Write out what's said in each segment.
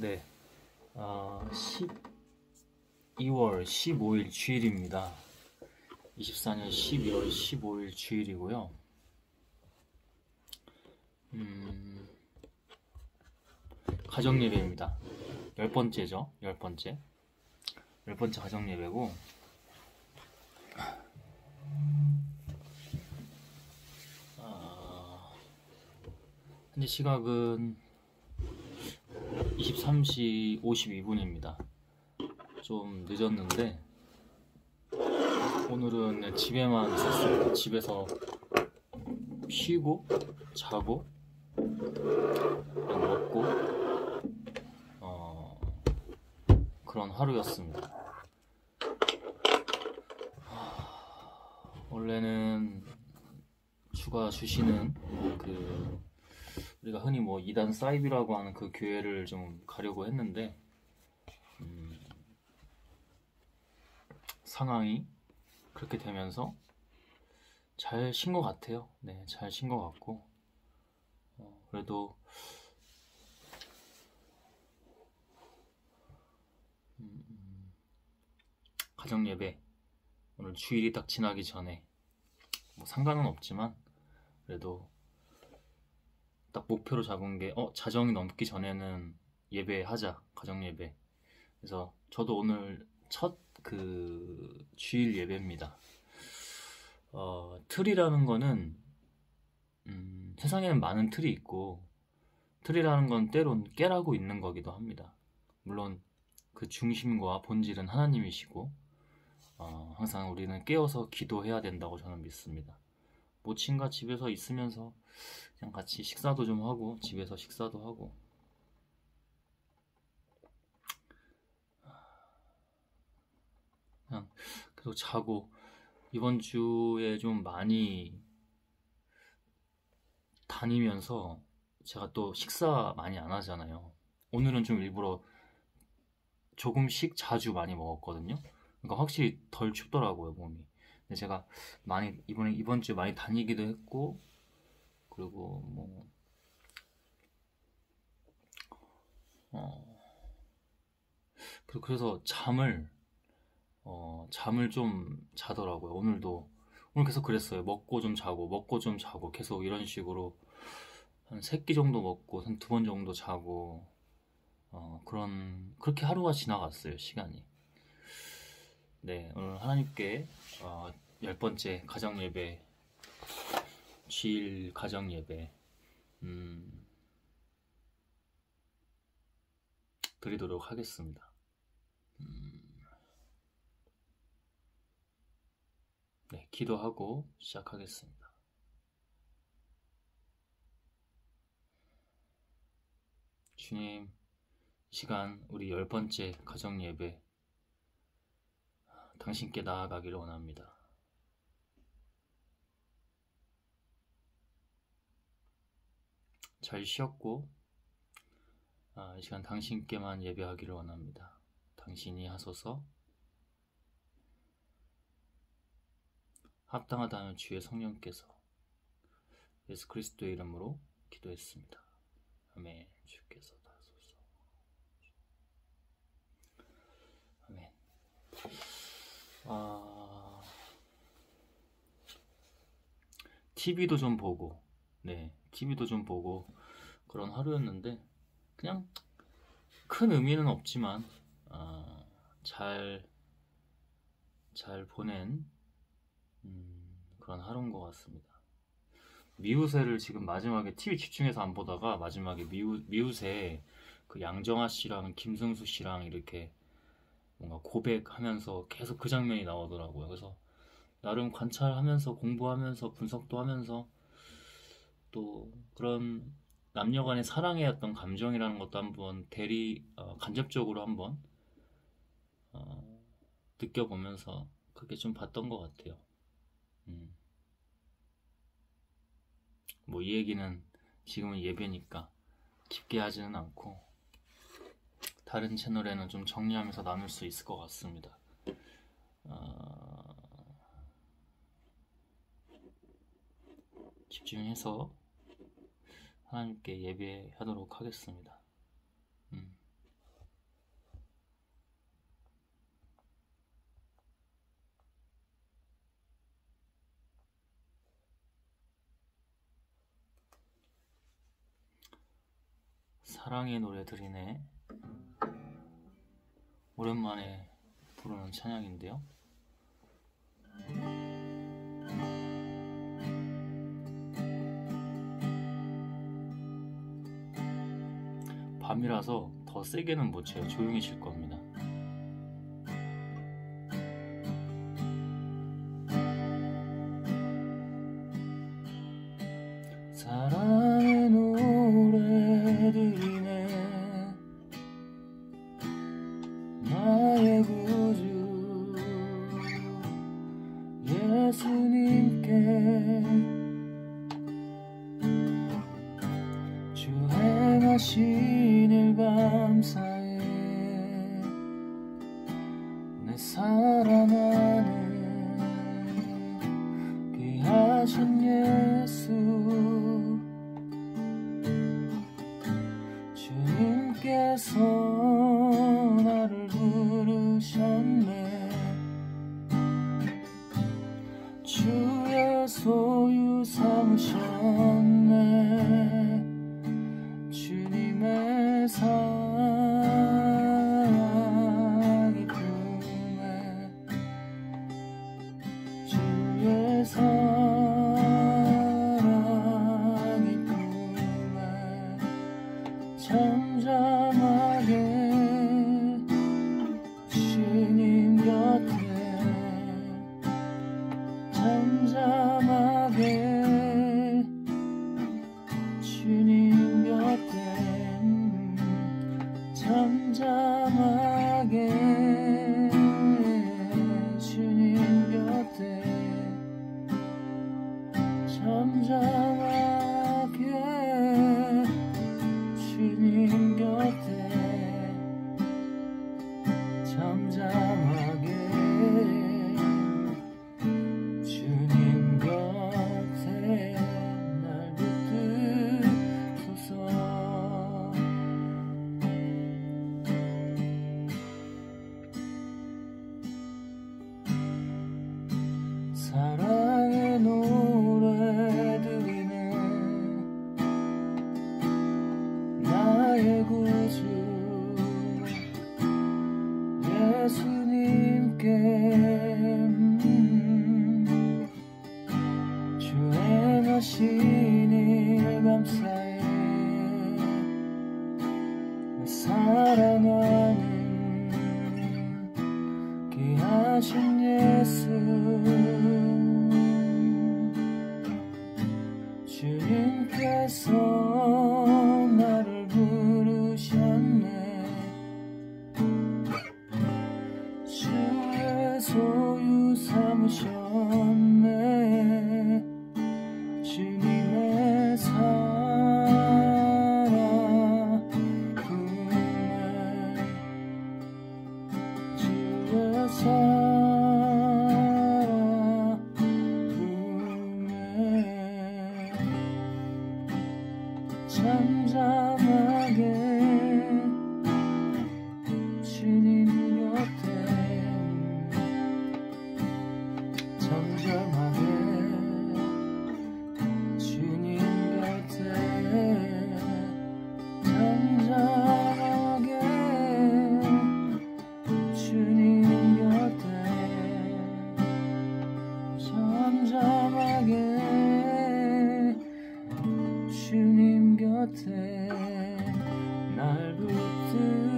네, 12월 15일 주일입니다. 24년 12월 15일 주일이고요. 가정예배입니다. 10번째죠. 10번째. 10번째 가정예배고, 현재 시각은 23시 52분입니다. 좀 늦었는데, 오늘은 집에만 있었습니다. 집에서 쉬고, 자고, 먹고, 그런 하루였습니다. 원래는 주가 주시는 우리가 흔히 뭐 이단 사이비라고 하는 그 교회를 좀 가려고 했는데, 상황이 그렇게 되면서 잘 쉰 것 같아요. 네, 잘 쉰 것 같고, 그래도 가정 예배 오늘 주일이 딱 지나기 전에 뭐 상관은 없지만 그래도 딱 목표로 잡은 게 자정이 넘기 전에는 예배하자, 가정 예배. 그래서 저도 오늘 첫 주일 예배입니다. 틀이라는 거는 세상에는 많은 틀이 있고, 틀이라는 건 때론 깨라고 있는 거기도 합니다. 물론 그 중심과 본질은 하나님이시고, 항상 우리는 깨어서 기도해야 된다고 저는 믿습니다. 모친과 집에서 있으면서 그냥 같이 식사도 좀 하고, 집에서 식사도 하고, 그냥 계속 자고. 이번 주에 좀 많이 다니면서 제가 또 식사 많이 안 하잖아요. 오늘은 좀 일부러 조금씩 자주 많이 먹었거든요. 그러니까 확실히 덜 춥더라고요, 몸이. 근데 제가 많이 이번 주에 많이 다니기도 했고, 그리고 뭐 그래서 잠을 좀 자더라고요. 오늘 계속 그랬어요. 먹고 좀 자고, 먹고 좀 자고, 계속 이런 식으로 한 3끼 정도 먹고 한 2번 정도 자고, 그렇게 하루가 지나갔어요, 시간이. 네, 오늘 하나님께 10번째 가정예배, 주일 가정예배 드리도록 하겠습니다. 네, 기도하고 시작하겠습니다. 주님, 이 시간 우리 10번째 가정예배 당신께 나아가기를 원합니다. 잘 쉬었고, 이 시간 당신께만 예배하기를 원합니다. 당신이 하소서. 합당하다는 주의 성령께서 예수 그리스도의 이름으로 기도했습니다. 아멘. 주께서 다 하소서. 아멘. TV도 좀 보고, 네, TV도 좀 보고 그런 하루였는데, 그냥 큰 의미는 없지만 잘 보낸 그런 하루인 것 같습니다. 미우새를 지금 마지막에 TV 집중해서 안 보다가 마지막에 미우새 그 양정아 씨랑 김승수 씨랑 이렇게 뭔가 고백하면서 계속 그 장면이 나오더라고요. 그래서 나름 관찰하면서 공부하면서 분석도 하면서 또 그런 남녀 간의 사랑의 어떤 감정이라는 것도 한번 간접적으로 한번 느껴보면서 그렇게 좀 봤던 것 같아요. 뭐 이 얘기는 지금은 예배니까 깊게 하지는 않고 다른 채널에는 좀 정리하면서 나눌 수 있을 것 같습니다. 집중해서 하나님께 예배하도록 하겠습니다. 사랑의 노래들이네. 오랜만에 부르는 찬양인데요. 밤이라서 더 세게는 못 쳐요. 조용히 칠 겁니다. 사랑의 노래들이네. 나의 구주 예수님께 주 행하신 일 감사해. 내 사랑하는 귀하신 예수 주님께서 나를 부르셨네. 주의 소유 삼으셨네. 주님의 사랑이 품에 주의 사랑이 품에 잠잠하게 주님 곁에 잠잠하게 주님 곁에 잠잠하게 주님 곁에 잠잠하게 주님 곁에 잠잠하게 주님 곁에 날 붙드소서. 사랑의 노래들이네. 나의 구주 예수님께 주 행하신 일 감사해. 사랑하는 귀하신 예수 주님께서 나를 부르셨네. 주의 소유 삼으셨네. 주님의 사랑 품에 주의 사랑 품에 잠잠하게 주님 곁에 잠잠하게 주님 곁에 잠잠하게 주님 곁에 잠잠하게 주님 곁에 날 붙드소서.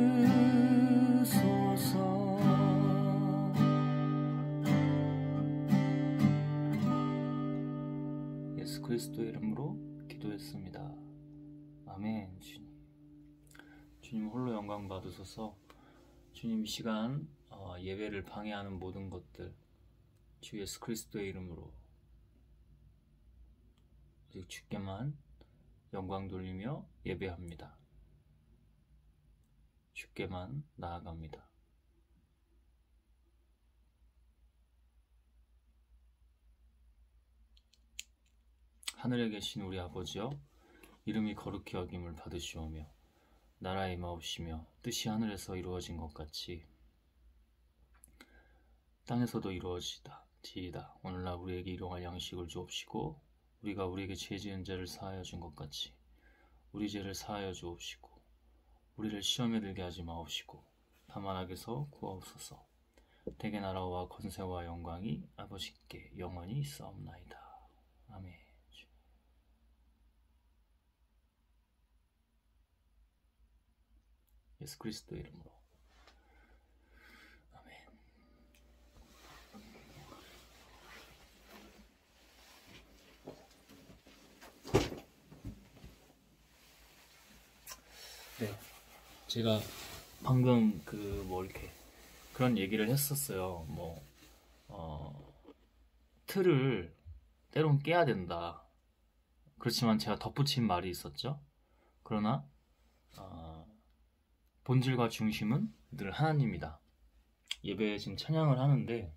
예수 그리스도의 이름으로 기도했습니다. 아멘. 주님 홀로 영광 받으소서. 주님 이 시간 예배를 방해하는 모든 것들 주 예수 그리스도의 이름으로 주께만 영광 돌리며 예배합니다. 주께만 나아갑니다. 하늘에 계신 우리 아버지여, 이름이 거룩히 여김을 받으시오며 나라의 임하옵시며 뜻이 하늘에서 이루어진 것 같이 땅에서도 이루어지이다. 오늘날 우리에게 일용할 양식을 주옵시고 우리가 우리에게 죄 지은 자를 사하여 준 것 같이 우리 죄를 사하여 주옵시고 우리를 시험에 들게 하지 마옵시고 다만 악에서 구하옵소서. 대개 나라와 권세와 영광이 아버지께 영원히 있사옵나이다. 아멘. 예수 그리스도 이름으로 아멘. 네, 제가 방금 이렇게 그런 얘기를 했었어요. 틀을 때론 깨야 된다. 그렇지만 제가 덧붙인 말이 있었죠. 그러나 본질과 중심은 늘 하나님이다. 예배에 지금 찬양을 하는데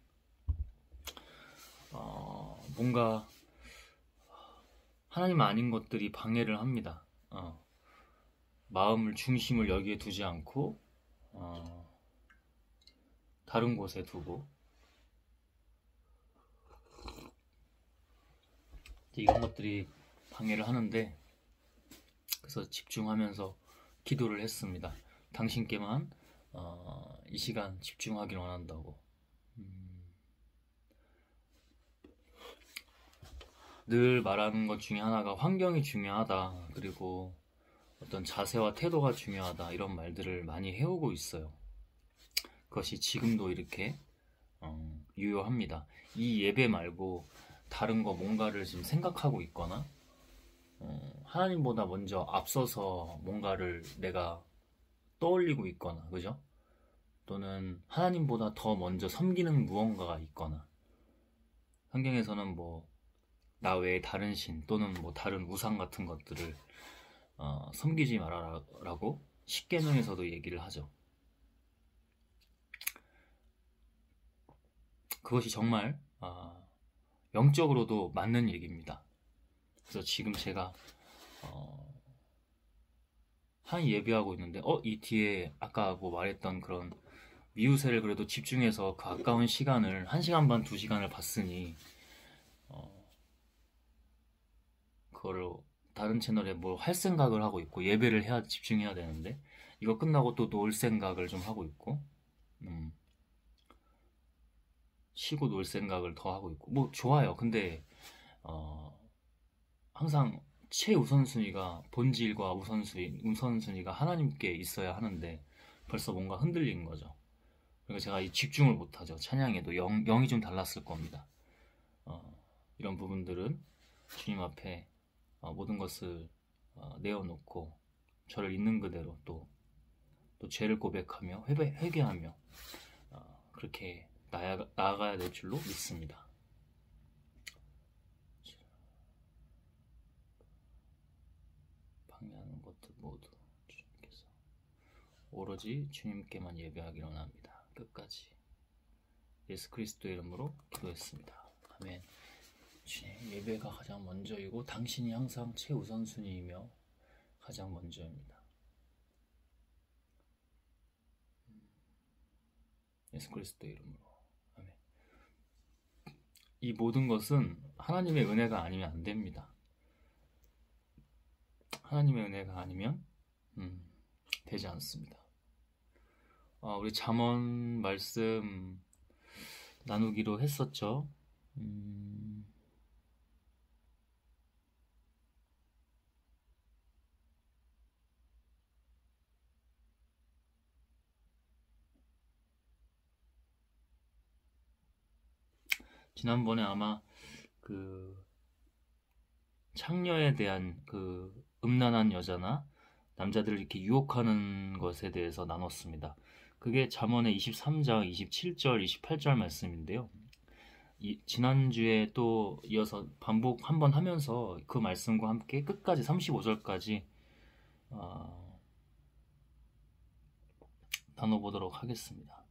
뭔가 하나님 아닌 것들이 방해를 합니다. 마음을 중심을 여기에 두지 않고 다른 곳에 두고 이런 것들이 방해를 하는데, 그래서 집중하면서 기도를 했습니다. 당신께만 이 시간 집중하길 원한다고. 늘 말하는 것 중에 하나가 환경이 중요하다, 그리고 어떤 자세와 태도가 중요하다, 이런 말들을 많이 해오고 있어요. 그것이 지금도 이렇게 유효합니다. 이 예배 말고 다른 거 뭔가를 지금 생각하고 있거나 하나님보다 먼저 앞서서 뭔가를 내가 떠올리고 있거나, 그죠? 또는 하나님보다 더 먼저 섬기는 무언가가 있거나, 성경에서는 나 외에 다른 신 또는 다른 우상 같은 것들을 섬기지 말아라라고 십계명에서도 얘기를 하죠. 그것이 정말 영적으로도 맞는 얘기입니다. 그래서 지금 제가 한 예배하고 있는데 이 뒤에 아까 말했던 그런 미우새를 그래도 집중해서 그 아까운 시간을 1시간 반, 2시간을 봤으니 그거를 다른 채널에 할 생각을 하고 있고, 예배를 집중해야 되는데 이거 끝나고 또 놀 생각을 좀 하고 있고, 쉬고 놀 생각을 더 하고 있고, 좋아요. 근데 항상 최우선순위가, 본질과 우선순위가 하나님께 있어야 하는데 벌써 뭔가 흔들리는 거죠. 그러니까 제가 이 집중을 못하죠. 찬양에도 영이 좀 달랐을 겁니다. 이런 부분들은 주님 앞에 모든 것을 내어놓고 저를 있는 그대로 또 죄를 고백하며 회개하며 그렇게 나아가야 될 줄로 믿습니다. 방해하는 것들 모두 주님께서 오로지 주님께만 예배하기를 원합니다. 끝까지 예수 그리스도의 이름으로 기도했습니다. 아멘. 주님, 예배가 가장 먼저이고 당신이 항상 최우선순위이며 가장 먼저입니다. 예수 그리스도의 이름으로 아멘. 이 모든 것은 하나님의 은혜가 아니면 안 됩니다. 하나님의 은혜가 아니면 되지 않습니다. 우리 잠언 말씀 나누기로 했었죠. 지난번에 아마 창녀에 대한 음란한 여자나 남자들을 이렇게 유혹하는 것에 대해서 나눴습니다. 그게 잠언의 23장 27절 28절 말씀인데요. 지난주에 또 이어서 반복 한번 하면서 그 말씀과 함께 끝까지 35절까지 나눠보도록 하겠습니다.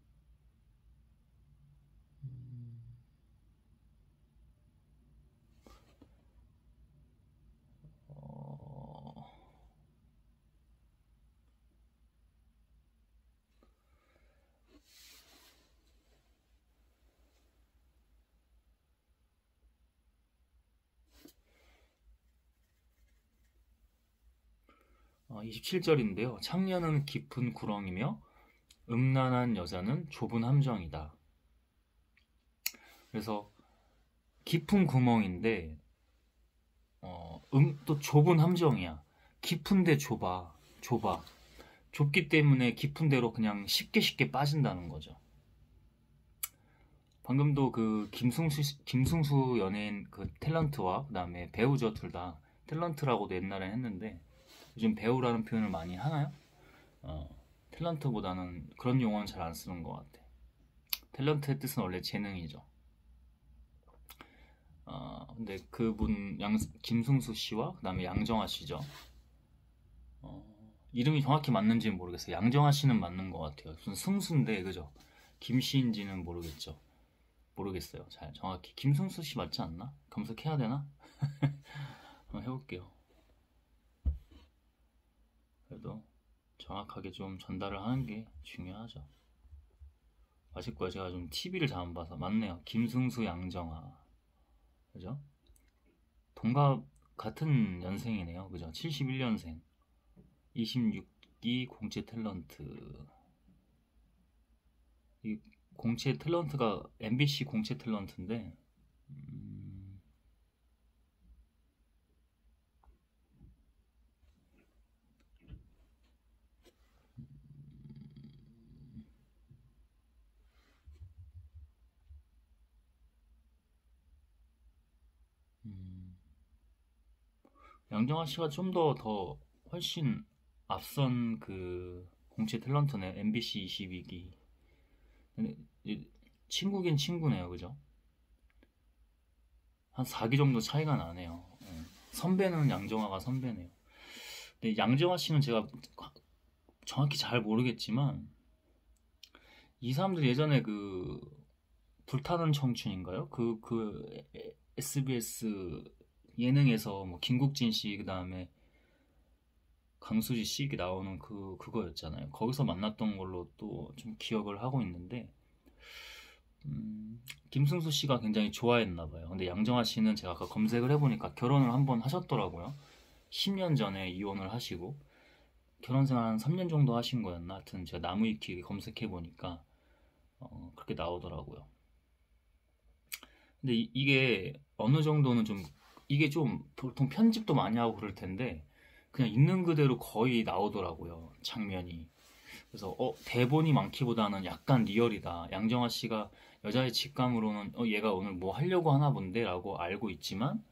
27절인데요. 창녀는 깊은 구렁이며 음란한 여자는 좁은 함정이다. 그래서 깊은 구멍인데 또 좁은 함정이야. 깊은데 좁아. 좁기 때문에 깊은 데로 그냥 쉽게 빠진다는 거죠. 방금도 그 김승수 연예인 그 탤런트와 그다음에 배우죠. 둘 다 탤런트라고도 옛날에 했는데 요즘 배우라는 표현을 많이 하나요? 탤런트보다는 그런 용어는 잘 안 쓰는 것 같아. 탤런트의 뜻은 원래 재능이죠. 근데 그분 김승수 씨와 그다음에 양정아 씨죠. 이름이 정확히 맞는지는 모르겠어요. 양정아 씨는 맞는 것 같아요. 무슨 승수인데 그죠? 김씨인지는 모르겠어요. 잘 정확히 김승수 씨 맞지 않나? 검색해야 되나? 한번 해볼게요. 그래도 정확하게 좀 전달을 하는 게 중요하죠. 맞을 거예요. 제가 좀 TV를 잘 안 봐서. 맞네요. 김승수, 양정아. 그죠? 동갑 같은 연생이네요. 그죠? 71년생. 26기 공채 탤런트. 이 공채 탤런트가 MBC 공채 탤런트인데, 양정아 씨가 좀 더 훨씬 앞선 그 공채 탤런트네. MBC 22기. 친구긴 친구네요. 그죠? 한 4기 정도 차이가 나네요. 선배는 양정아가 선배네요. 근데 양정아 씨는 제가 정확히 잘 모르겠지만 이 사람들 예전에 그 불타는 청춘인가요? 그 SBS 예능에서 뭐 김국진 씨 그다음에 강수지 씨 이렇게 나오는 그거였잖아요. 거기서 만났던 걸로 또 좀 기억을 하고 있는데 김승수 씨가 굉장히 좋아했나 봐요. 근데 양정아 씨는 제가 아까 검색을 해보니까 결혼을 한번 하셨더라고요. 10년 전에 이혼을 하시고 결혼 생활 한 3년 정도 하신 거였나? 하여튼 제가 나무위키 검색해보니까 그렇게 나오더라고요. 근데 게 어느 정도는 좀 이게 좀 보통 편집도 많이 하고 그럴 텐데 그냥 있는 그대로 거의 나오더라고요. 장면이. 그래서 대본이 많기보다는 약간 리얼이다. 양정아 씨가 여자의 직감으로는 얘가 오늘 뭐 하려고 하나 본데 라고 알고 있지만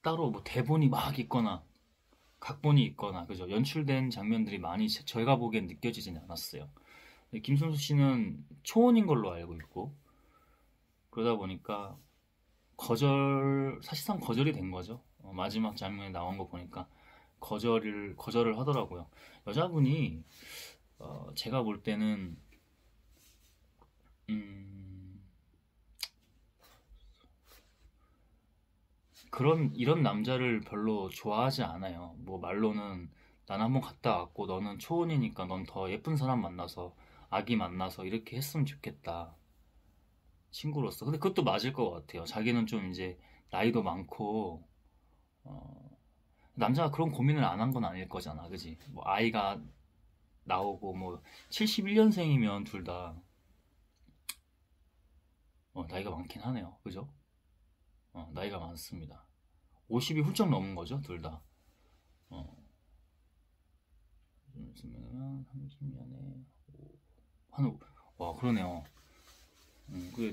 따로 뭐 대본이 막 있거나 각본이 있거나 그죠? 연출된 장면들이 많이 저희가 보기엔 느껴지진 않았어요. 김선수 씨는 초혼인 걸로 알고 있고 그러다 보니까 사실상 거절이 된 거죠. 마지막 장면에 나온 거 보니까 거절을 하더라고요. 여자분이 제가 볼 때는 이런 남자를 별로 좋아하지 않아요. 뭐 말로는 난 한번 갔다 왔고 너는 초혼이니까 넌 더 예쁜 사람 만나서 아기 만나서 이렇게 했으면 좋겠다. 친구로서. 근데 그것도 맞을 것 같아요. 자기는 좀 이제 나이도 많고 남자가 그런 고민을 안 한 건 아닐 거잖아. 그지? 뭐 아이가 나오고 뭐 71년생이면 둘 다 나이가 많긴 하네요. 그죠? 나이가 많습니다. 50이 훌쩍 넘은 거죠, 둘 다. 어, 30년에 와 그러네요.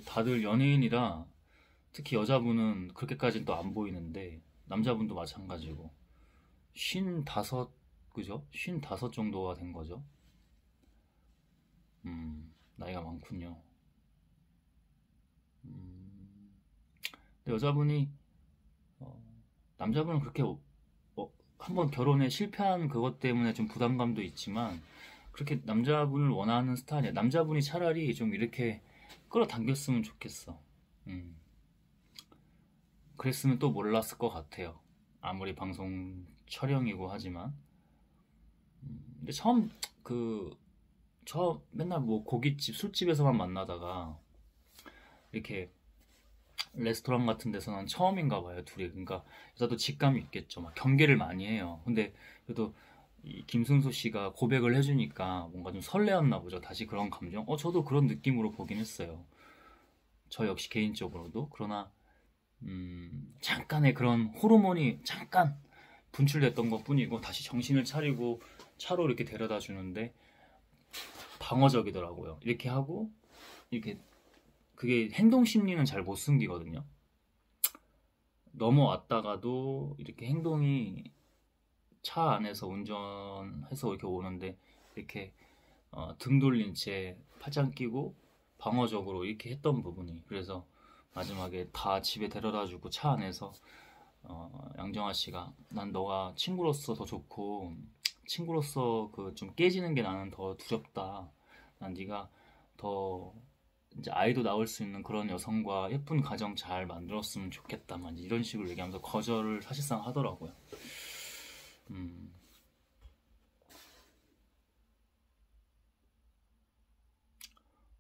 다들 연예인이라 특히 여자분은 그렇게까지는 또 안 보이는데 남자분도 마찬가지고 55 그죠? 55 정도가 된 거죠. 나이가 많군요. 근데 여자분이 남자분은 그렇게 한번 결혼에 실패한 그것 때문에 좀 부담감도 있지만 그렇게 남자분을 원하는 스타일이야. 남자분이 차라리 좀 이렇게 끌어당겼으면 좋겠어. 음. 그랬으면 또 몰랐을 것 같아요. 아무리 방송 촬영이고 하지만. 근데 저 맨날 뭐 고깃집, 술집에서만 만나다가 이렇게 레스토랑 같은 데서는 처음인가 봐요, 둘이. 그러니까 여자도 직감이 있겠죠. 막 경계를 많이 해요. 근데 그래도 이 김승수 씨가 고백을 해주니까 뭔가 좀 설레었나 보죠. 다시 그런 감정? 저도 그런 느낌으로 보긴 했어요. 저 역시 개인적으로도. 그러나 잠깐의 그런 호르몬이 잠깐 분출됐던 것 뿐이고 다시 정신을 차리고 차로 이렇게 데려다 주는데 방어적이더라고요. 이렇게 하고 이렇게 그게 행동 심리는 잘 못 숨기거든요. 넘어왔다가도 이렇게 행동이 차 안에서 운전해서 이렇게 오는데 이렇게 등 돌린 채 팔짱 끼고 방어적으로 이렇게 했던 부분이 그래서 마지막에 다 집에 데려다주고 차 안에서 양정아 씨가 난 너가 친구로서 더 좋고 친구로서 그 좀 깨지는 게 나는 더 두렵다. 난 네가 더 이제 아이도 낳을 수 있는 그런 여성과 예쁜 가정 잘 만들었으면 좋겠다. 막 이런 식으로 얘기하면서 거절을 사실상 하더라고요. 음,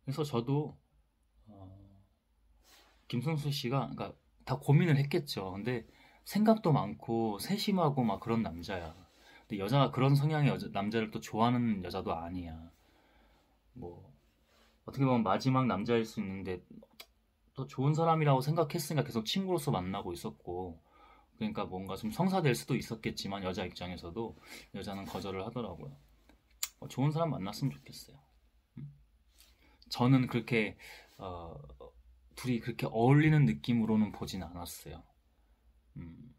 그래서 저도 김성수 씨가 그러니까 다 고민을 했겠죠. 근데 생각도 많고 세심하고 막 그런 남자야. 근데 여자가 그런 성향의 남자를 또 좋아하는 여자도 아니야. 뭐 어떻게 보면 마지막 남자일 수 있는데 또 좋은 사람이라고 생각했으니까 계속 친구로서 만나고 있었고 그러니까 뭔가 좀 성사될 수도 있었겠지만 여자 입장에서도 여자는 거절을 하더라고요. 좋은 사람 만났으면 좋겠어요. 저는 그렇게 어, 둘이 그렇게 어울리는 느낌으로는 보진 않았어요. 음,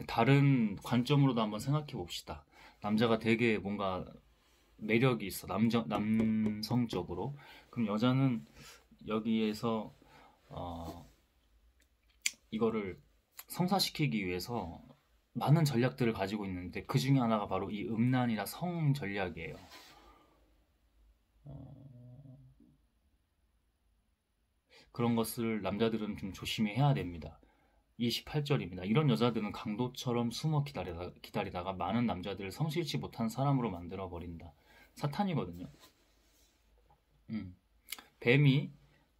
다른 관점으로도 한번 생각해 봅시다. 남자가 되게 뭔가 매력이 있어. 남성적으로. 그럼 여자는 여기에서 어, 이거를 성사시키기 위해서 많은 전략들을 가지고 있는데 그 중에 하나가 바로 이 음란이나 성 전략이에요. 그런 것을 남자들은 좀 조심히 해야 됩니다. 28절입니다. 이런 여자들은 강도처럼 숨어 기다리다가 많은 남자들을 성실치 못한 사람으로 만들어 버린다. 사탄이거든요. 음. 뱀이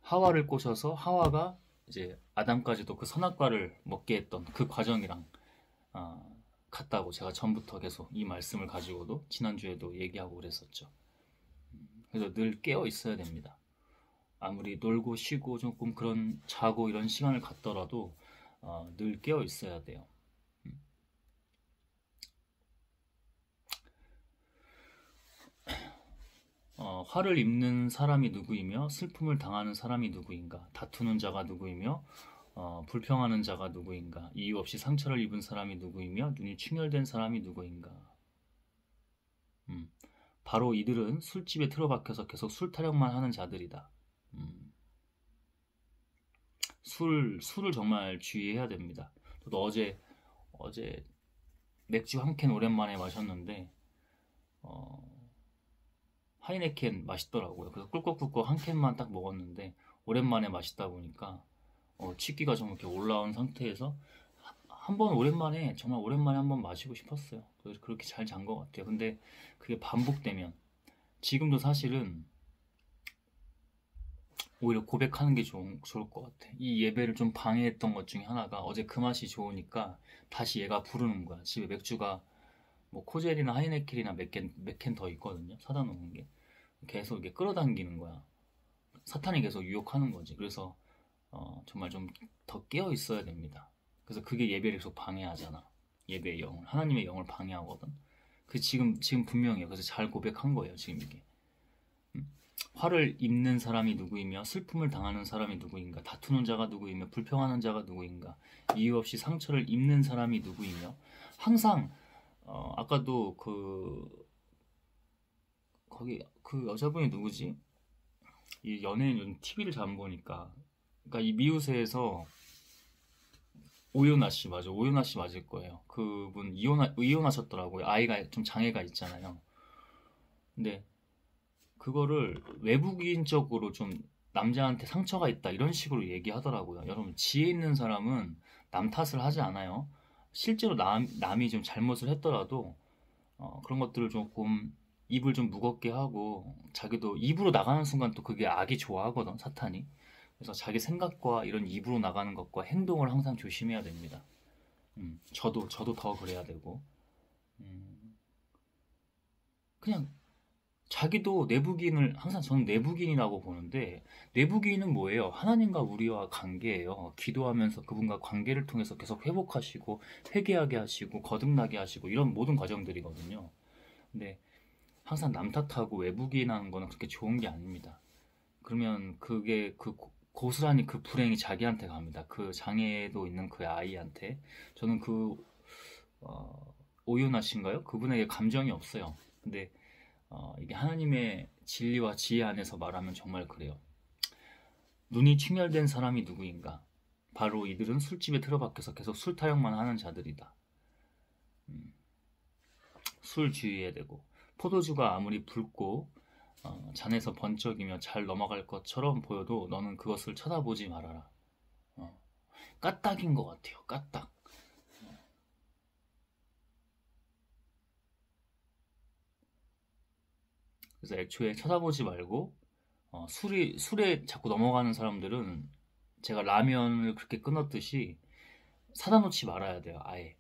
하와를 꼬셔서 하와가 이제 아담까지도 그 선악과를 먹게 했던 그 과정이랑 같다고 제가 전부터 계속 이 말씀을 가지고도 지난주에도 얘기하고 그랬었죠. 그래서 늘 깨어 있어야 됩니다. 아무리 놀고 쉬고 조금 그런 자고 이런 시간을 갖더라도 늘 깨어 있어야 돼요. 화를 입는 사람이 누구이며 슬픔을 당하는 사람이 누구인가? 다투는 자가 누구이며 불평하는 자가 누구인가? 이유 없이 상처를 입은 사람이 누구이며 눈이 충혈된 사람이 누구인가? 바로 이들은 술집에 틀어박혀서 계속 술 타령만 하는 자들이다. 술을 정말 주의해야 됩니다. 저도 어제 맥주 한 캔 오랜만에 마셨는데 하이네켄 맛있더라고요. 그래서 꿀꺽꿀꺽 한 캔만 딱 먹었는데 오랜만에 마시다 보니까 취기가 좀 이렇게 올라온 상태에서 한 번 오랜만에 정말 오랜만에 한 번 마시고 싶었어요. 그래서 그렇게 잘 잔 것 같아요. 근데 그게 반복되면 지금도 사실은 오히려 고백하는 게 좋을 것 같아. 이 예배를 좀 방해했던 것 중에 하나가 어제 그 맛이 좋으니까 다시 얘가 부르는 거야. 집에 맥주가 뭐 코젤이나 하이네켄이나 몇 캔 더 있거든요. 사다 놓은 게. 계속 이렇게 끌어당기는 거야. 사탄이 계속 유혹하는 거지. 그래서 정말 좀 더 깨어 있어야 됩니다. 그래서 그게 예배를 계속 방해하잖아. 예배의 영을 하나님의 영을 방해하거든. 그 지금 분명해요. 그래서 잘 고백한 거예요. 지금 이게. 화를 입는 사람이 누구이며 슬픔을 당하는 사람이 누구인가? 다투는 자가 누구이며 불평하는 자가 누구인가? 이유 없이 상처를 입는 사람이 누구이며 항상 아까도 거기 그 여자분이 누구지? 이 연예인 요즘 TV를 잘 안 보니까 그러니까 이 미우새에서 오요나 씨 맞아. 오요나 씨 맞을 거예요. 그분 이혼하셨더라고요. 아이가 좀 장애가 있잖아요. 근데 그거를 외국인적으로 좀 남자한테 상처가 있다 이런 식으로 얘기하더라고요. 여러분 지혜 있는 사람은 남 탓을 하지 않아요. 실제로 남이 좀 잘못을 했더라도 그런 것들을 조금 입을 좀 무겁게 하고 자기도 입으로 나가는 순간 또 그게 악이 좋아하거든 사탄이. 그래서 자기 생각과 이런 입으로 나가는 것과 행동을 항상 조심해야 됩니다. 저도 더 그래야 되고 음, 그냥 자기도 내부기인을 항상 저는 내부기인이라고 보는데 내부기인은 뭐예요? 하나님과 우리와 관계예요. 기도하면서 그분과 관계를 통해서 계속 회복하시고 회개하게 하시고 거듭나게 하시고 이런 모든 과정들이거든요. 근데 항상 남 탓하고 외부기인하는 거는 그렇게 좋은 게 아닙니다. 그러면 그게 고스란히 그 불행이 자기한테 갑니다. 그 장애도 있는 그 아이한테. 저는 오요나신가요? 그분에게 감정이 없어요. 근데 이게 하나님의 진리와 지혜 안에서 말하면 정말 그래요. 눈이 충혈된 사람이 누구인가? 바로 이들은 술집에 틀어박혀서 계속 술 타령만 하는 자들이다. 술 주의해야 되고 포도주가 아무리 붉고 잔에서 번쩍이며 잘 넘어갈 것처럼 보여도 너는 그것을 쳐다보지 말아라. 까딱인 것 같아요. 까딱. 그래서 애초에 쳐다보지 말고 술에 자꾸 넘어가는 사람들은 제가 라면을 그렇게 끊었듯이 사다 놓지 말아야 돼요. 아예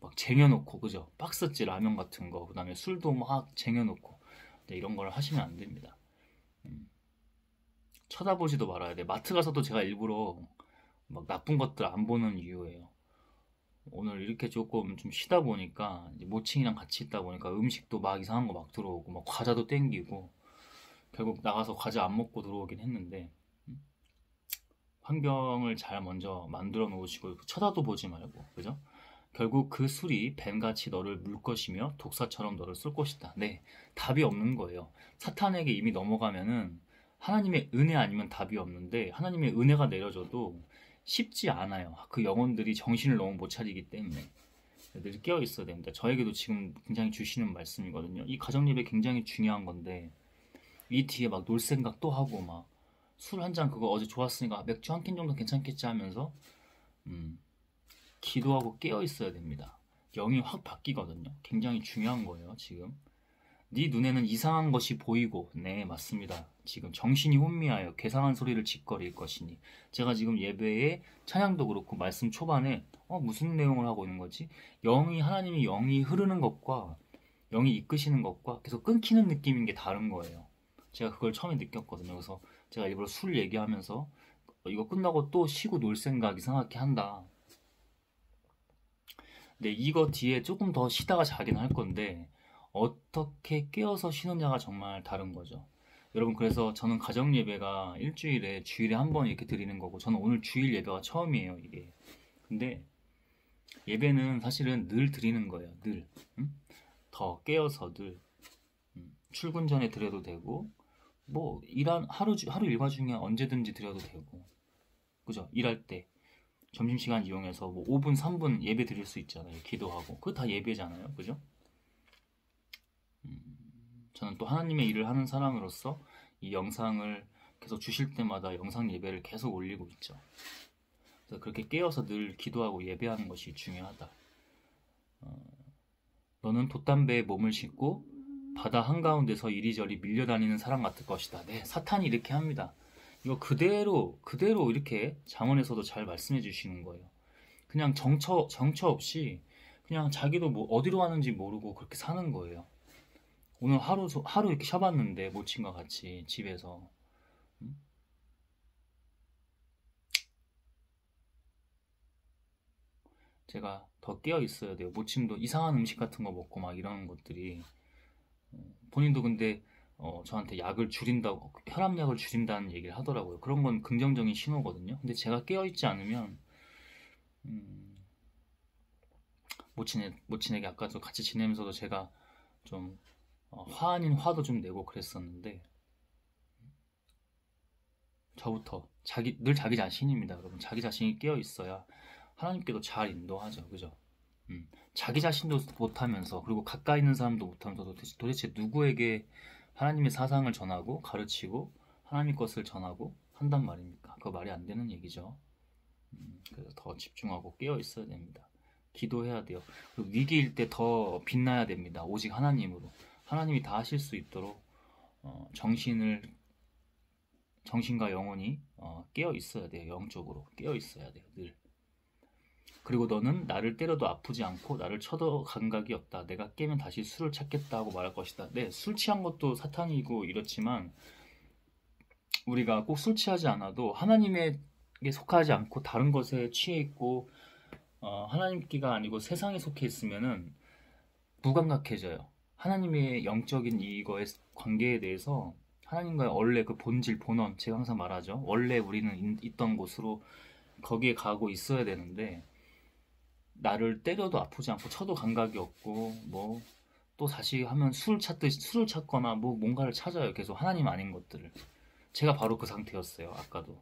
막 쟁여놓고 그죠? 박스째 라면 같은 거 그다음에 술도 막 쟁여놓고 이런 걸 하시면 안 됩니다. 쳐다보지도 말아야 돼. 마트 가서도 제가 일부러 막 나쁜 것들 안 보는 이유예요. 오늘 이렇게 조금 좀 쉬다 보니까 이제 모친이랑 같이 있다 보니까 음식도 막 이상한 거 막 들어오고 막 과자도 땡기고 결국 나가서 과자 안 먹고 들어오긴 했는데 환경을 잘 먼저 만들어 놓으시고 쳐다도 보지 말고 그죠? 결국 그 술이 뱀같이 너를 물 것이며 독사처럼 너를 쓸 것이다. 네, 답이 없는 거예요. 사탄에게 이미 넘어가면은 하나님의 은혜 아니면 답이 없는데 하나님의 은혜가 내려져도 쉽지 않아요. 그 영혼들이 정신을 너무 못 차리기 때문에 늘 깨어 있어야 됩니다. 저에게도 지금 굉장히 주시는 말씀이거든요. 이 가정 예배 굉장히 중요한 건데 이 뒤에 막 놀 생각 또 하고 막 술 한 잔 그거 어제 좋았으니까 맥주 한 캔 정도 괜찮겠지 하면서 음, 기도하고 깨어 있어야 됩니다. 영이 확 바뀌거든요. 굉장히 중요한 거예요, 지금. 네 눈에는 이상한 것이 보이고, 네, 맞습니다. 지금 정신이 혼미하여 괴상한 소리를 짓거릴 것이니. 제가 지금 예배에 찬양도 그렇고 말씀 초반에 무슨 내용을 하고 있는 거지? 하나님이 영이 흐르는 것과 영이 이끄시는 것과 계속 끊기는 느낌인 게 다른 거예요. 제가 그걸 처음에 느꼈거든요. 그래서 제가 일부러 술 얘기하면서 이거 끝나고 또 쉬고 놀 생각 이상하게 한다. 근데 이거 뒤에 조금 더 쉬다가 자긴 할 건데 어떻게 깨어서 쉬느냐가 정말 다른 거죠. 여러분 그래서 저는 가정 예배가 일주일에 주일에 한 번 이렇게 드리는 거고 저는 오늘 주일 예배가 처음이에요 이게. 근데 예배는 사실은 늘 드리는 거예요. 늘. 더 깨어서 늘. 출근 전에 드려도 되고 뭐 하루 일과 중에 언제든지 드려도 되고 그죠? 일할 때 점심시간 이용해서 뭐 5분, 3분 예배 드릴 수 있잖아요. 기도하고. 그거 다 예배잖아요. 그죠? 저는 또 하나님의 일을 하는 사람으로서 이 영상을 계속 주실 때마다 영상 예배를 계속 올리고 있죠. 그래서 그렇게 깨어서 늘 기도하고 예배하는 것이 중요하다. 너는 돛담배에 몸을 싣고 바다 한가운데서 이리저리 밀려다니는 사람 같을 것이다. 네, 사탄이 이렇게 합니다. 이거 그대로 이렇게 잠언에서도 잘 말씀해 주시는 거예요. 그냥 정처 없이 그냥 자기도 뭐 어디로 가는지 모르고 그렇게 사는 거예요. 오늘 하루 이렇게 쉬어봤는데 모친과 같이 집에서 제가 더 깨어 있어야 돼요. 모친도 이상한 음식 같은 거 먹고 막 이러는 것들이 본인도 근데 저한테 약을 줄인다고 혈압약을 줄인다는 얘기를 하더라고요. 그런 건 긍정적인 신호거든요. 근데 제가 깨어 있지 않으면 모친에게 아까 저 같이 지내면서도 제가 좀 화 아닌 화도 좀 내고 그랬었는데 저부터 늘 자기 자신입니다. 여러분 자기 자신이 깨어 있어야 하나님께도 잘 인도하죠. 그죠? 자기 자신도 못하면서 그리고 가까이 있는 사람도 못하면서 도대체 누구에게 하나님의 사상을 전하고 가르치고 하나님 것을 전하고 한단 말입니까? 그거 말이 안 되는 얘기죠. 그래서 더 집중하고 깨어 있어야 됩니다. 기도해야 돼요. 그리고 위기일 때 더 빛나야 됩니다. 오직 하나님으로. 하나님이 다 하실 수 있도록 정신과 영혼이 깨어 있어야 돼요. 영적으로 깨어 있어야 돼요. 늘. 그리고 너는 나를 때려도 아프지 않고 나를 쳐도 감각이 없다. 내가 깨면 다시 술을 찾겠다고 말할 것이다. 네, 술 취한 것도 사탄이고 이렇지만 우리가 꼭 술 취하지 않아도 하나님에게 속하지 않고 다른 것에 취해 있고 하나님께가 아니고 세상에 속해 있으면은 무감각해져요. 하나님의 영적인 이거의 관계에 대해서 하나님과의 원래 그 본질, 본원, 제가 항상 말하죠. 원래 우리는 있던 곳으로 거기에 가고 있어야 되는데 나를 때려도 아프지 않고 쳐도 감각이 없고 뭐 또 다시 하면 술을 찾거나 뭐 뭔가를 찾아요. 계속 하나님 아닌 것들을. 제가 바로 그 상태였어요. 아까도.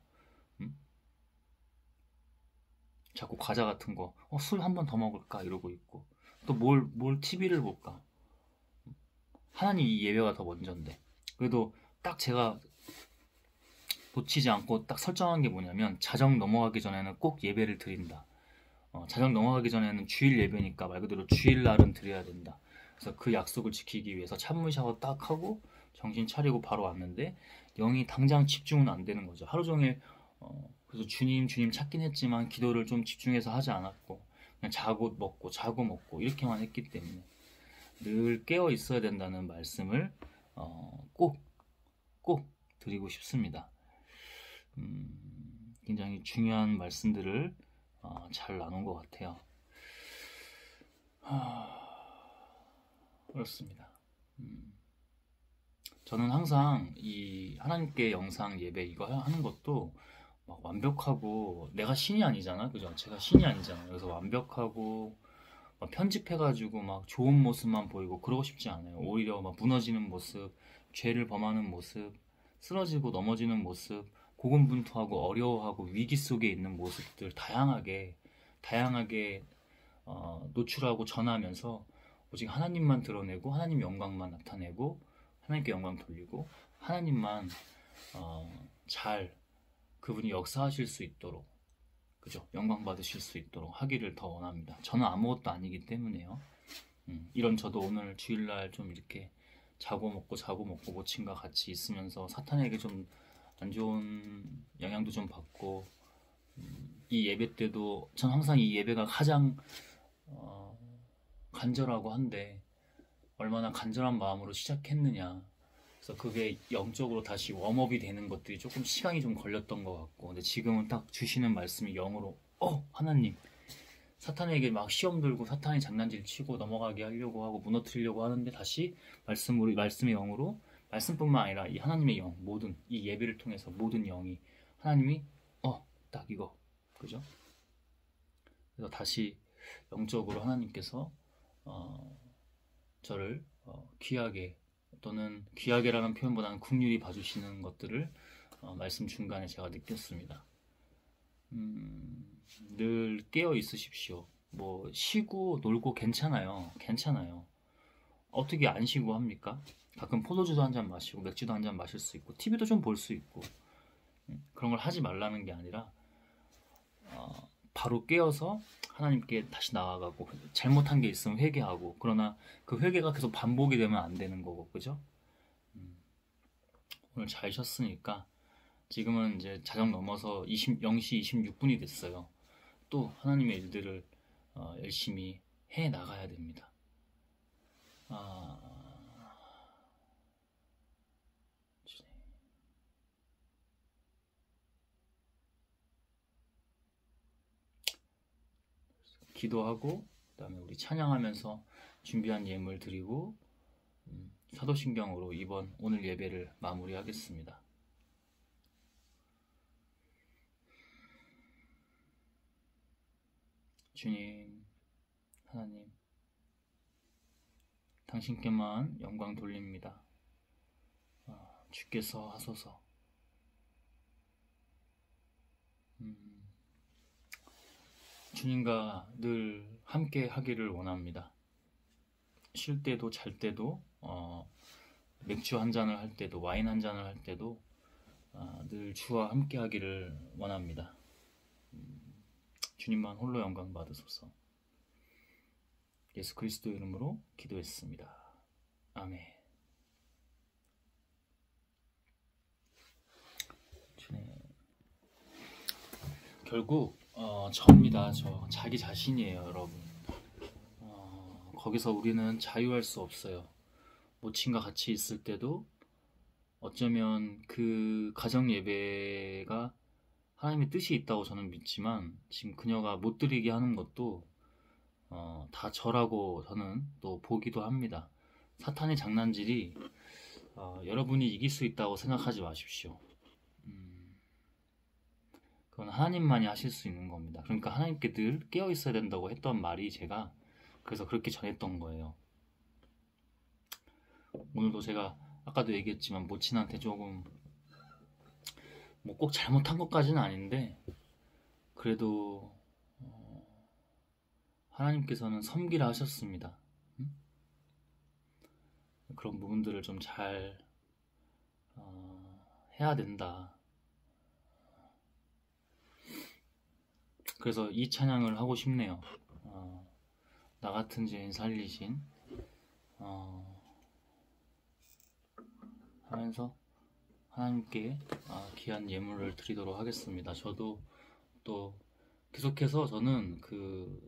음? 자꾸 과자 같은 거, 술 한 번 더 먹을까 이러고 있고 또 뭘 TV를 볼까. 하나님 이 예배가 더 먼저인데. 그래도 딱 제가 놓치지 않고 딱 설정한 게 뭐냐면 자정 넘어가기 전에는 꼭 예배를 드린다. 자정 넘어가기 전에는 주일 예배니까 말 그대로 주일날은 드려야 된다. 그래서 그 약속을 지키기 위해서 찬물 샤워 딱 하고 정신 차리고 바로 왔는데 영이 당장 집중은 안 되는 거죠. 하루 종일 그래서 주님 찾긴 했지만 기도를 좀 집중해서 하지 않았고 그냥 자고 먹고 이렇게만 했기 때문에 늘 깨어 있어야 된다는 말씀을 꼭 드리고 싶습니다. 굉장히 중요한 말씀들을 잘 나눈 것 같아요. 그렇습니다. 저는 항상 이 하나님께 영상 예배 이거 하는 것도 막 완벽하고 내가 신이 아니잖아, 그죠? 제가 신이 아니잖아요. 그래서 완벽하고 막 편집해가지고 막 좋은 모습만 보이고 그러고 싶지 않아요. 오히려 막 무너지는 모습, 죄를 범하는 모습, 쓰러지고 넘어지는 모습, 고군분투하고 어려워하고 위기 속에 있는 모습들 다양하게 노출하고 전하면서 오직 하나님만 드러내고 하나님 영광만 나타내고 하나님께 영광 돌리고 하나님만 잘 그분이 역사하실 수 있도록 그죠? 영광 받으실 수 있도록 하기를 더 원합니다. 저는 아무것도 아니기 때문에요. 이런 저도 오늘 주일날 좀 이렇게 자고 먹고 모친과 같이 있으면서 사탄에게 좀 안 좋은 영향도 좀 받고 이 예배 때도 전 항상 이 예배가 가장 간절하고 한데 얼마나 간절한 마음으로 시작했느냐. 그래서 그게 영적으로 다시 웜업이 되는 것들이 조금 시간이 좀 걸렸던 것 같고 근데 지금은 딱 주시는 말씀이 영으로 하나님 사탄에게 막 시험 들고 사탄이 장난질 치고 넘어가게 하려고 하고 무너뜨리려고 하는데 다시 말씀의 영으로 말씀뿐만 아니라 이 하나님의 영 모든 이 예배를 통해서 모든 영이 하나님이 딱 이거 그죠? 그래서 다시 영적으로 하나님께서 저를 귀하게 또는 귀하게라는 표현보다는 긍휼히 봐주시는 것들을 말씀 중간에 제가 느꼈습니다. 늘 깨어 있으십시오. 뭐 쉬고 놀고 괜찮아요. 어떻게 안 쉬고 합니까? 가끔 포도주도 한 잔 마시고 맥주도 한 잔 마실 수 있고 TV도 좀 볼 수 있고 그런 걸 하지 말라는 게 아니라 바로 깨어서 하나님께 다시 나아가고 잘못한 게 있으면 회개하고 그러나 그 회개가 계속 반복이 되면 안 되는 거고 그죠? 오늘 잘 쉬었으니까 지금은 이제 자정 넘어서 0시 26분이 됐어요. 또 하나님의 일들을 열심히 해 나가야 됩니다. 기도하고 그다음에 우리 찬양하면서 준비한 예물 드리고 사도신경으로 오늘 예배를 마무리하겠습니다. 주님, 하나님, 당신께만 영광 돌립니다. 주께서 하소서. 주님과 늘 함께 하기를 원합니다. 쉴 때도 잘 때도 맥주 한 잔을 할 때도 와인 한 잔을 할 때도 늘 주와 함께 하기를 원합니다. 주님만 홀로 영광 받으소서. 예수 그리스도 이름으로 기도했습니다. 아멘. 결국 접니다. 저 자기 자신이에요, 여러분. 거기서 우리는 자유할 수 없어요. 모친과 같이 있을 때도 어쩌면 그 가정 예배가 하나님의 뜻이 있다고 저는 믿지만 지금 그녀가 못 드리게 하는 것도 다 저라고 저는 또 보기도 합니다. 사탄의 장난질이 여러분이 이길 수 있다고 생각하지 마십시오. 그건 하나님만이 하실 수 있는 겁니다. 그러니까 하나님께 늘 깨어 있어야 된다고 했던 말이 제가 그래서 그렇게 전했던 거예요. 오늘도 제가 아까도 얘기했지만 모친한테 조금 뭐 꼭 잘못한 것까지는 아닌데 그래도 하나님께서는 섬기라 하셨습니다. 그런 부분들을 좀 잘 해야 된다. 그래서 이 찬양을 하고 싶네요. 나 같은 죄인 살리신 하면서 하나님께 귀한 예물을 드리도록 하겠습니다. 저도 또 계속해서 저는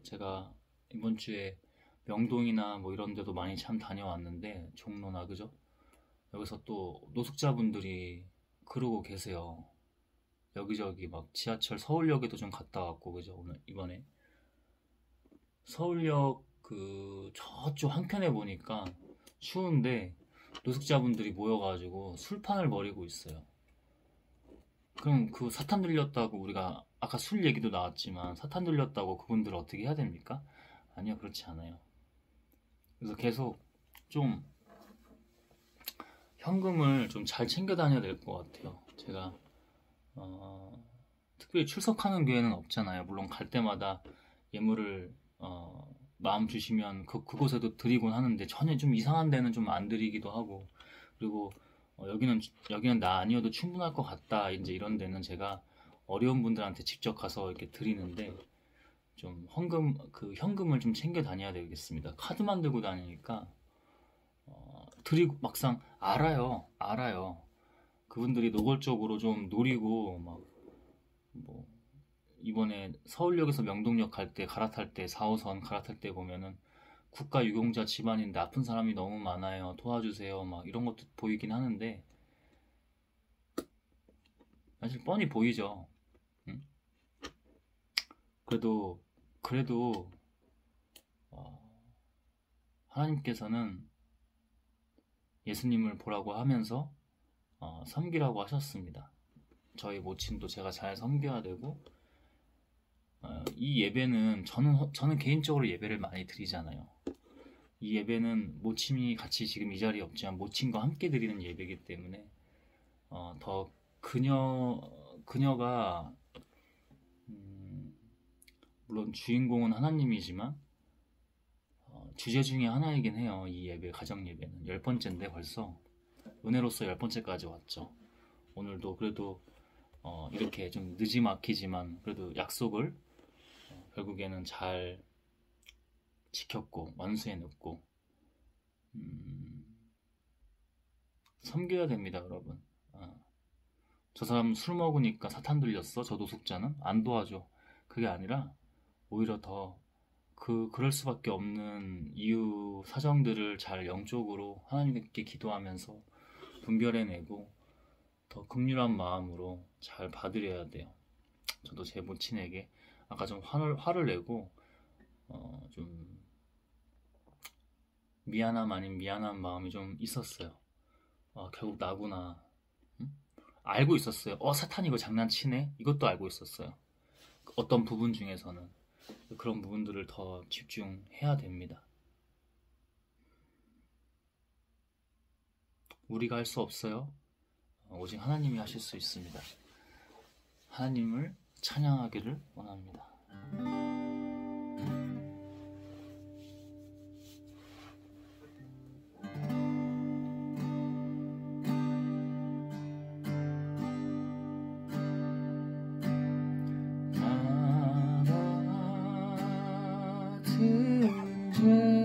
제가 이번 주에 명동이나 뭐 이런 데도 많이 참 다녀왔는데 종로나 그죠? 여기서 또 노숙자분들이 그러고 계세요. 여기저기 막 지하철 서울역에도 좀 갔다 왔고 그죠? 오늘 이번에 서울역 저쪽 한켠에 보니까 추운데 노숙자분들이 모여가지고 술판을 벌이고 있어요. 그럼 그 사탄 들렸다고 우리가 아까 술 얘기도 나왔지만 사탄 들렸다고 그분들을 어떻게 해야 됩니까? 아니요, 그렇지 않아요. 그래서 계속 좀 현금을 좀 잘 챙겨 다녀야 될 것 같아요. 제가 특별히 출석하는 교회는 없잖아요. 물론 갈 때마다 예물을 마음 주시면 그곳에도 드리곤 하는데 전혀 좀 이상한 데는 좀 안 드리기도 하고 그리고 여기는 나 아니어도 충분할 것 같다 이제 이런 데는 제가 어려운 분들한테 직접 가서 이렇게 드리는데 좀 현금을 좀 챙겨 다녀야 되겠습니다. 카드만 들고 다니니까 드리고 막상 알아요. 그분들이 노골적으로 좀 노리고 뭐 이번에 서울역에서 명동역 갈 때 갈아탈 때 4호선 갈아탈 때 보면은 국가 유공자 집안인데 아픈 사람이 너무 많아요. 도와주세요. 막 이런 것도 보이긴 하는데 사실 뻔히 보이죠. 응? 그래도 하나님께서는 예수님을 보라고 하면서 섬기라고 하셨습니다. 저희 모친도 제가 잘 섬겨야 되고 이 예배는 저는 개인적으로 예배를 많이 드리잖아요. 이 예배는 모친이 같이 지금 이 자리에 없지만 모친과 함께 드리는 예배이기 때문에 더 그녀가 물론 주인공은 하나님이지만 주제 중에 하나이긴 해요. 이 예배, 가정 예배는 10번째인데 벌써 은혜로서 10번째까지 왔죠. 오늘도 그래도 이렇게 좀 느지막히지만 그래도 약속을 결국에는 잘 지켰고 완수해냈고 섬겨야 됩니다, 여러분. 저 사람 술 먹으니까 사탄 들렸어? 저 노숙자는? 안 도와줘. 그게 아니라 오히려 더 그럴 수밖에 없는 이유 사정들을 잘 영적으로 하나님께 기도하면서 분별해내고 더 긍휼한 마음으로 잘 받으려야 돼요. 저도 제 모친에게 아까 좀 화를 내고 좀 미안함 아닌 미안한 마음이 좀 있었어요. 결국 나구나. 응? 알고 있었어요. 사탄이 이거 장난치네? 이것도 알고 있었어요. 어떤 부분 중에서는 그런 부분들을 더 집중해야 됩니다. 우리가 할 수 없어요. 오직 하나님이 하실 수 있습니다. 하나님을 찬양하기를 원합니다. 나 같은 죄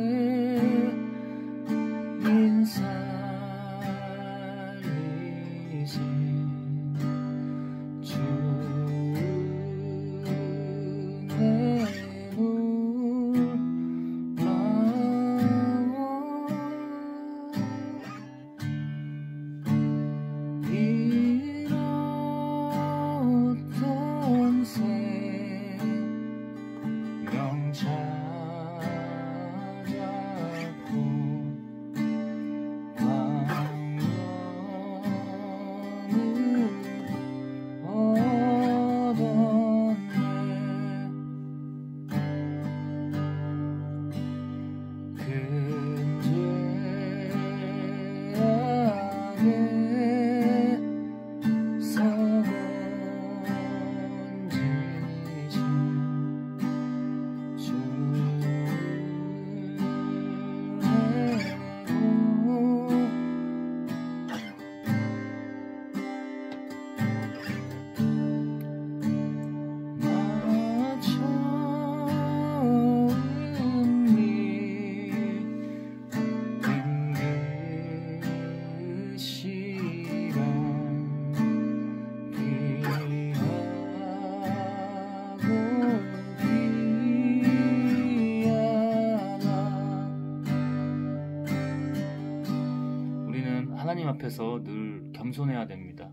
앞에서 늘 겸손해야 됩니다.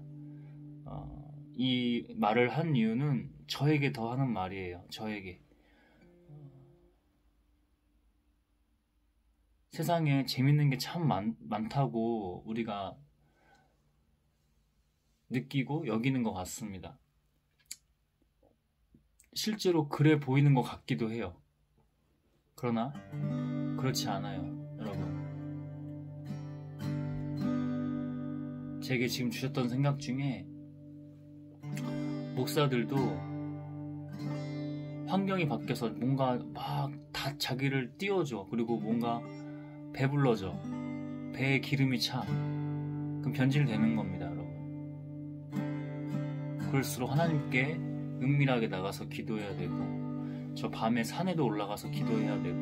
이 말을 한 이유는 저에게 더 하는 말이에요. 저에게. 세상에 재밌는 게 참 많다고 우리가 느끼고 여기는 것 같습니다. 실제로 그래 보이는 것 같기도 해요. 그러나 그렇지 않아요, 여러분. 제게 지금 주셨던 생각 중에 목사들도 환경이 바뀌어서 뭔가 막 다 자기를 띄워줘. 그리고 뭔가 배불러져. 배에 기름이 차. 그럼 변질되는 겁니다, 여러분. 그럴수록 하나님께 은밀하게 나가서 기도해야 되고, 저 밤에 산에도 올라가서 기도해야 되고,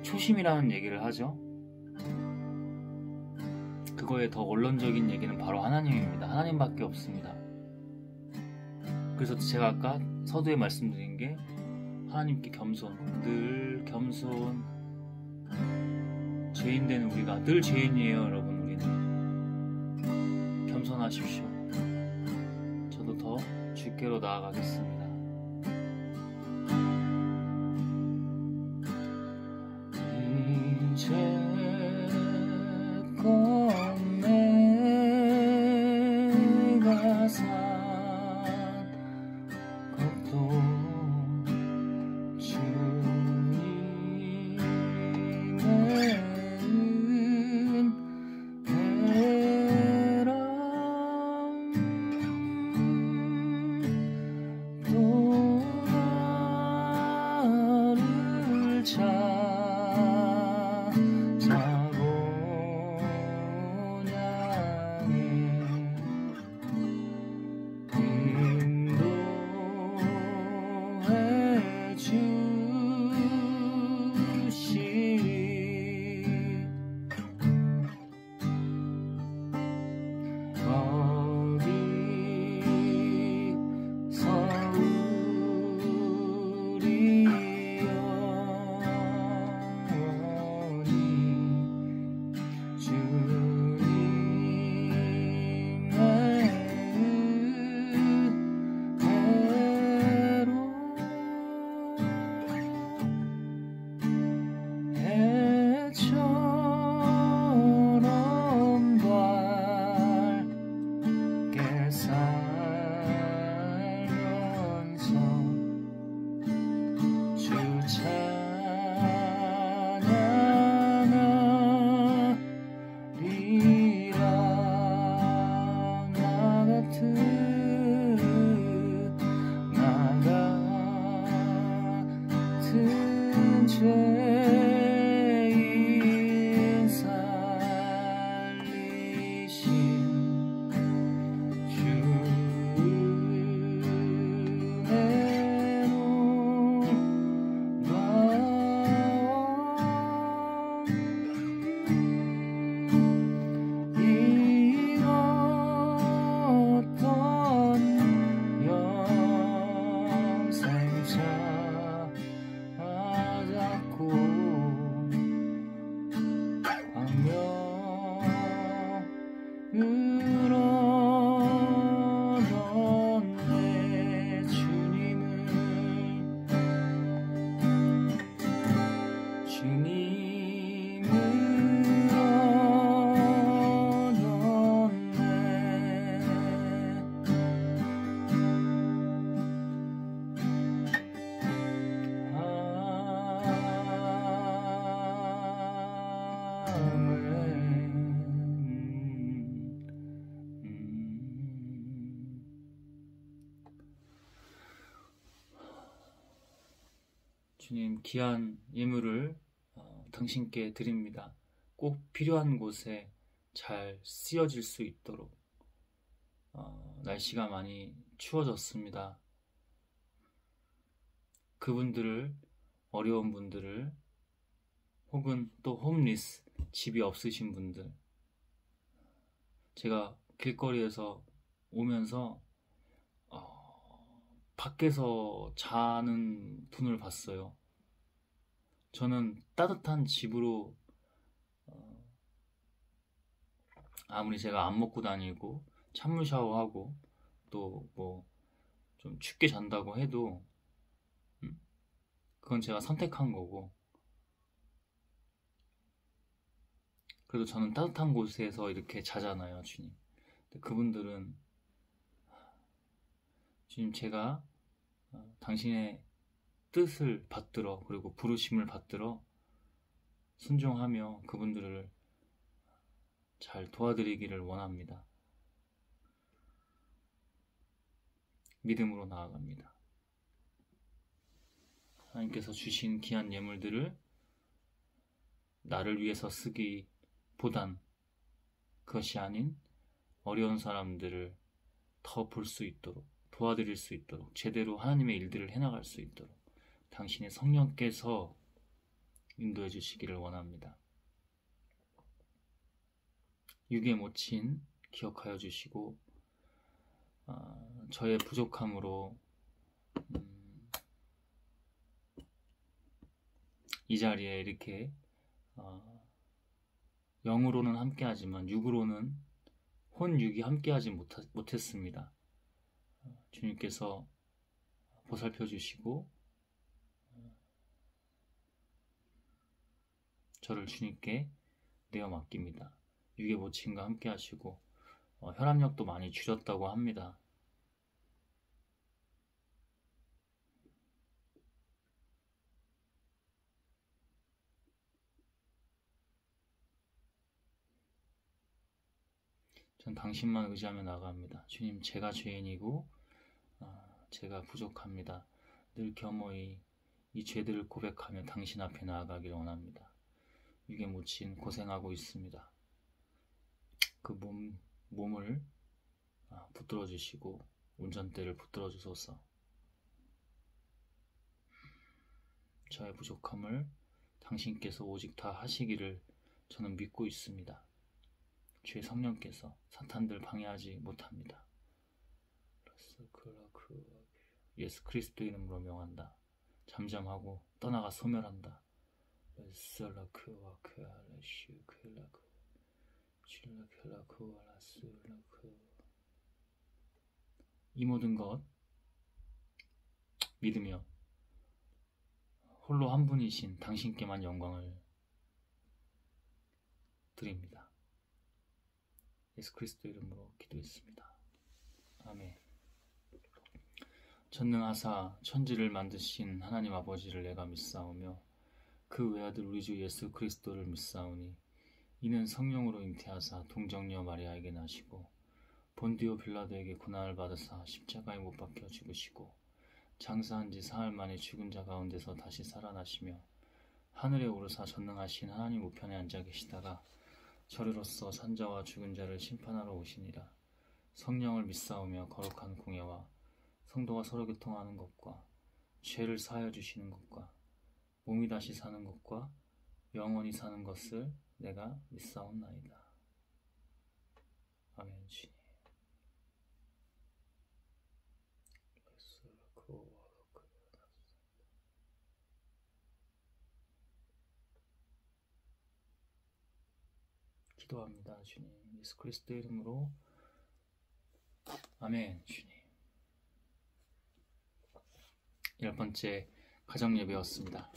초심이라는 얘기를 하죠. 그거에 더 원론적인 얘기는 바로 하나님입니다. 하나님밖에 없습니다. 그래서 제가 아까 서두에 말씀드린 게 하나님께 겸손, 늘 겸손. 죄인된 우리가 늘 죄인이에요, 여러분. 우리는 겸손하십시오. 저도 더 주께로 나아가겠습니다. 이제껏 내가 산 것도 주님의 은혜라. 또 나를 찾아오냐니 인도해 주시리. 어디서 우리 영혼이 주님의 은혜로 해처럼 밝게 살면서 주 찬양하리라. 나 같은 죄인 살리신 이 어떤 영생 찾았고 광명으로 넌내 주님으로 주님, 귀한 예물을 당신께 드립니다. 꼭 필요한 곳에 잘 쓰여질 수 있도록. 날씨가 많이 추워졌습니다. 그분들을, 어려운 분들을, 혹은 또 홈리스, 집이 없으신 분들, 제가 길거리에서 오면서 밖에서 자는 분을 봤어요. 저는 따뜻한 집으로 아무리 제가 안 먹고 다니고 찬물 샤워하고 또 뭐 좀 춥게 잔다고 해도 그건 제가 선택한 거고, 그래도 저는 따뜻한 곳에서 이렇게 자잖아요, 주님. 근데 그분들은 주님, 제가 당신의 뜻을 받들어, 그리고 부르심을 받들어 순종하며 그분들을 잘 도와드리기를 원합니다. 믿음으로 나아갑니다. 하나님께서 주신 귀한 예물들을 나를 위해서 쓰기보단 그것이 아닌 어려운 사람들을 더 볼 수 있도록, 도와드릴 수 있도록, 제대로 하나님의 일들을 해나갈 수 있도록 당신의 성령께서 인도해 주시기를 원합니다. 육의 모친 기억하여 주시고, 저의 부족함으로 이 자리에 이렇게 영으로는 함께하지만 육으로는 혼육이 함께하지 못했습니다. 주님께서 보살펴 주시고 저를 주님께 내어 맡깁니다. 육의 모친과 함께 하시고 혈압력도 많이 줄였다고 합니다. 전 당신만 의지하며 나아갑니다. 주님, 제가 죄인이고 제가 부족합니다. 늘 겸허히 이 죄들을 고백하며 당신 앞에 나아가기를 원합니다. 육에 묻힌 고생하고 있습니다. 그 몸을 붙들어 주시고 운전대를 붙들어 주소서. 저의 부족함을 당신께서 오직 다 하시기를 저는 믿고 있습니다. 주의 성령께서 사탄들 방해하지 못합니다. 예수 그리스도 이름으로 명한다. 잠잠하고 떠나가 소멸한다. 이 모든 것 믿으며 홀로 한 분이신 당신께만 영광을 드립니다. 예수 그리스도 이름으로 기도했습니다. 아멘. 전능하사 천지를 만드신 하나님 아버지를 내가 믿사오며 그 외아들 우리 주 예수 그리스도를 믿사오니 이는 성령으로 잉태하사 동정녀 마리아에게 나시고 본디오 빌라도에게 고난을 받으사 십자가에 못 박혀 죽으시고 장사한 지 사흘 만에 죽은 자 가운데서 다시 살아나시며 하늘에 오르사 전능하신 하나님 우편에 앉아 계시다가 저리로서 산자와 죽은 자를 심판하러 오시니라. 성령을 믿사오며 거룩한 공예와 성도가 서로 교통하는 것과 죄를 사하여 주시는 것과 몸이 다시 사는 것과 영원히 사는 것을 내가 믿사옵나이다. 아멘. 주님. 기도합니다. 주님. 예수 그리스도 이름으로 아멘. 주님. 10번째 가정예배였습니다.